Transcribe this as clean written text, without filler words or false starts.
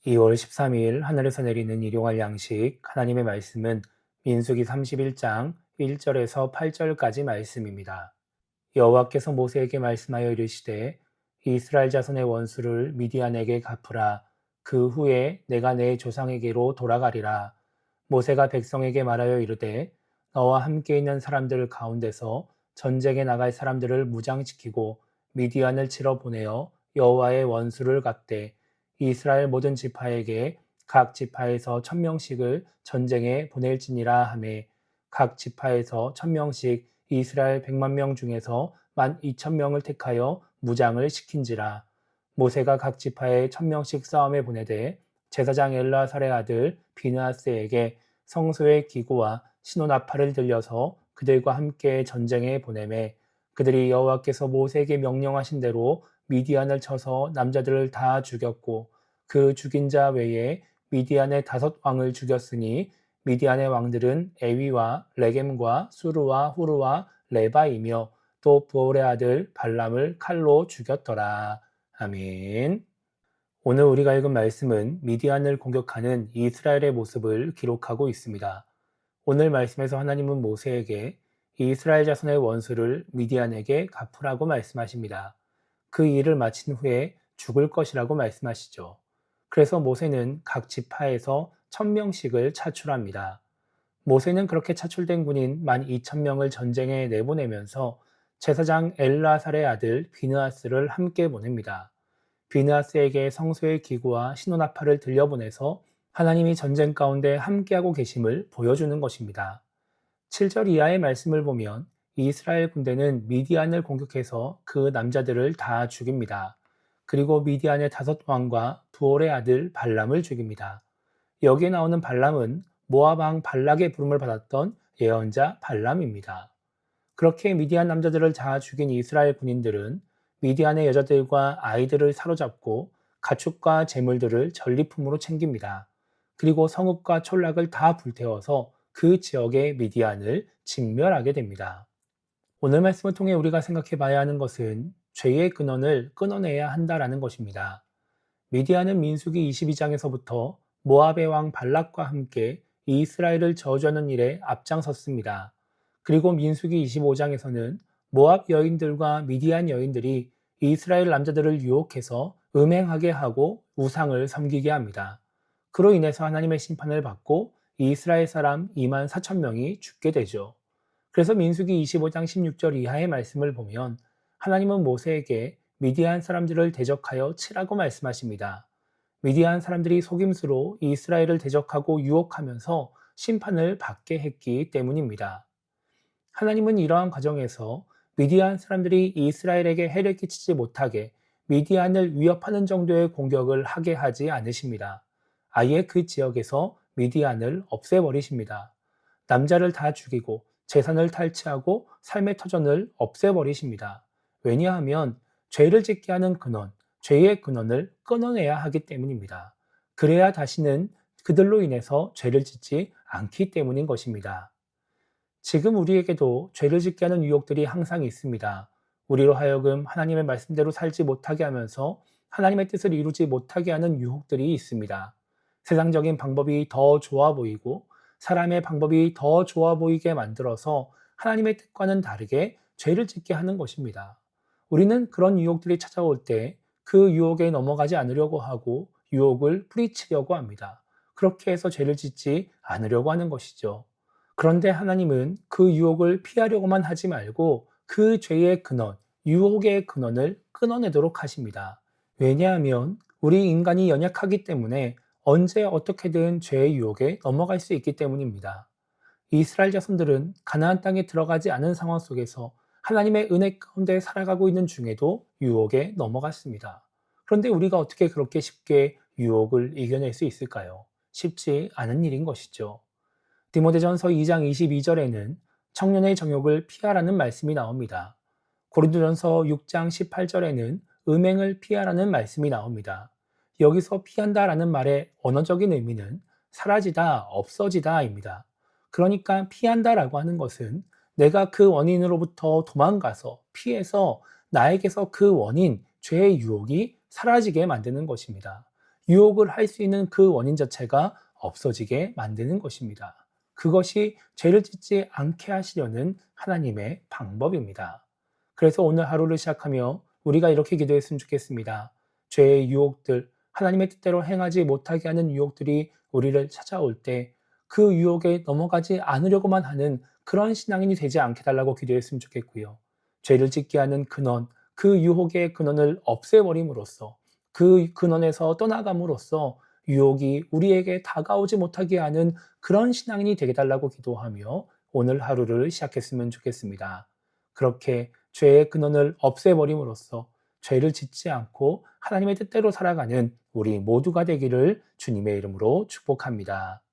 2월 13일 하늘에서 내리는 일용할 양식 하나님의 말씀은 민수기 31장 1절에서 8절까지 말씀입니다. 여호와께서 모세에게 말씀하여 이르시되 이스라엘 자손의 원수를 미디안에게 갚으라. 그 후에 내가 내 조상에게로 돌아가리라. 모세가 백성에게 말하여 이르되 너와 함께 있는 사람들 가운데서 전쟁에 나갈 사람들을 무장시키고 미디안을 치러 보내어 여호와의 원수를 갚되 이스라엘 모든 지파에게 각 지파에서 1000명씩을 전쟁에 보낼지니라 하매 각 지파에서 1000명씩 이스라엘 100만 명 중에서 12,000명을 택하여 무장을 시킨지라. 모세가 각 지파에 1000명씩 싸움에 보내되 제사장 엘르아살의 아들 비느하스에게 성소의 기구와 신호나팔을 들려서 그들과 함께 전쟁에 보내매 그들이 여호와께서 모세에게 명령하신 대로 미디안을 쳐서 남자들을 다 죽였고 그 죽인 자 외에 미디안의 5왕을 죽였으니 미디안의 왕들은 에위와 레겜과 수르와 후르와 레바이며 또 부올의 아들 발람을 칼로 죽였더라. 아멘. 오늘 우리가 읽은 말씀은 미디안을 공격하는 이스라엘의 모습을 기록하고 있습니다. 오늘 말씀에서 하나님은 모세에게 이스라엘 자손의 원수를 미디안에게 갚으라고 말씀하십니다. 그 일을 마친 후에 죽을 것이라고 말씀하시죠. 그래서 모세는 각 지파에서 1000명씩을 차출합니다. 모세는 그렇게 차출된 군인 12,000명을 전쟁에 내보내면서 제사장 엘르아살의 아들 비느하스를 함께 보냅니다. 비느하스에게 성소의 기구와 신호나팔을 들려보내서 하나님이 전쟁 가운데 함께하고 계심을 보여주는 것입니다. 7절 이하의 말씀을 보면 이스라엘 군대는 미디안을 공격해서 그 남자들을 다 죽입니다. 그리고 미디안의 5왕과 부올의 아들 발람을 죽입니다. 여기에 나오는 발람은 모압 왕 발락의 부름을 받았던 예언자 발람입니다. 그렇게 미디안 남자들을 다 죽인 이스라엘 군인들은 미디안의 여자들과 아이들을 사로잡고 가축과 재물들을 전리품으로 챙깁니다. 그리고 성읍과 촌락을 다 불태워서 그 지역의 미디안을 진멸하게 됩니다. 오늘 말씀을 통해 우리가 생각해 봐야 하는 것은 죄의 근원을 끊어내야 한다라는 것입니다. 미디안은 민수기 22장에서부터 모압의 왕 발락과 함께 이스라엘을 저주하는 일에 앞장섰습니다. 그리고 민수기 25장에서는 모압 여인들과 미디안 여인들이 이스라엘 남자들을 유혹해서 음행하게 하고 우상을 섬기게 합니다. 그로 인해서 하나님의 심판을 받고 이스라엘 사람 2만 4천 명이 죽게 되죠. 그래서 민수기 25장 16절 이하의 말씀을 보면 하나님은 모세에게 미디안 사람들을 대적하여 치라고 말씀하십니다. 미디안 사람들이 속임수로 이스라엘을 대적하고 유혹하면서 심판을 받게 했기 때문입니다. 하나님은 이러한 과정에서 미디안 사람들이 이스라엘에게 해를 끼치지 못하게 미디안을 위협하는 정도의 공격을 하게 하지 않으십니다. 아예 그 지역에서 미디안을 없애버리십니다. 남자를 다 죽이고 재산을 탈취하고 삶의 터전을 없애버리십니다. 왜냐하면 죄를 짓게 하는 근원, 죄의 근원을 끊어내야 하기 때문입니다. 그래야 다시는 그들로 인해서 죄를 짓지 않기 때문인 것입니다. 지금 우리에게도 죄를 짓게 하는 유혹들이 항상 있습니다. 우리로 하여금 하나님의 말씀대로 살지 못하게 하면서 하나님의 뜻을 이루지 못하게 하는 유혹들이 있습니다. 세상적인 방법이 더 좋아 보이고 사람의 방법이 더 좋아 보이게 만들어서 하나님의 뜻과는 다르게 죄를 짓게 하는 것입니다. 우리는 그런 유혹들이 찾아올 때 그 유혹에 넘어가지 않으려고 하고 유혹을 뿌리치려고 합니다. 그렇게 해서 죄를 짓지 않으려고 하는 것이죠. 그런데 하나님은 그 유혹을 피하려고만 하지 말고 그 죄의 근원, 유혹의 근원을 끊어내도록 하십니다. 왜냐하면 우리 인간이 연약하기 때문에 언제 어떻게든 죄의 유혹에 넘어갈 수 있기 때문입니다. 이스라엘 자손들은 가나안 땅에 들어가지 않은 상황 속에서 하나님의 은혜 가운데 살아가고 있는 중에도 유혹에 넘어갔습니다. 그런데 우리가 어떻게 그렇게 쉽게 유혹을 이겨낼 수 있을까요? 쉽지 않은 일인 것이죠. 디모데전서 2장 22절에는 청년의 정욕을 피하라는 말씀이 나옵니다. 고린도전서 6장 18절에는 음행을 피하라는 말씀이 나옵니다. 여기서 피한다라는 말의 언어적인 의미는 사라지다, 없어지다입니다. 그러니까 피한다라고 하는 것은 내가 그 원인으로부터 도망가서 피해서 나에게서 그 원인, 죄의 유혹이 사라지게 만드는 것입니다. 유혹을 할 수 있는 그 원인 자체가 없어지게 만드는 것입니다. 그것이 죄를 짓지 않게 하시려는 하나님의 방법입니다. 그래서 오늘 하루를 시작하며 우리가 이렇게 기도했으면 좋겠습니다. 죄의 유혹들, 하나님의 뜻대로 행하지 못하게 하는 유혹들이 우리를 찾아올 때 그 유혹에 넘어가지 않으려고만 하는 그런 신앙인이 되지 않게 달라고 기도했으면 좋겠고요. 죄를 짓게 하는 근원, 그 유혹의 근원을 없애버림으로써 그 근원에서 떠나감으로써 유혹이 우리에게 다가오지 못하게 하는 그런 신앙인이 되게 달라고 기도하며 오늘 하루를 시작했으면 좋겠습니다. 그렇게 죄의 근원을 없애버림으로써 죄를 짓지 않고 하나님의 뜻대로 살아가는 우리 모두가 되기를 주님의 이름으로 축복합니다.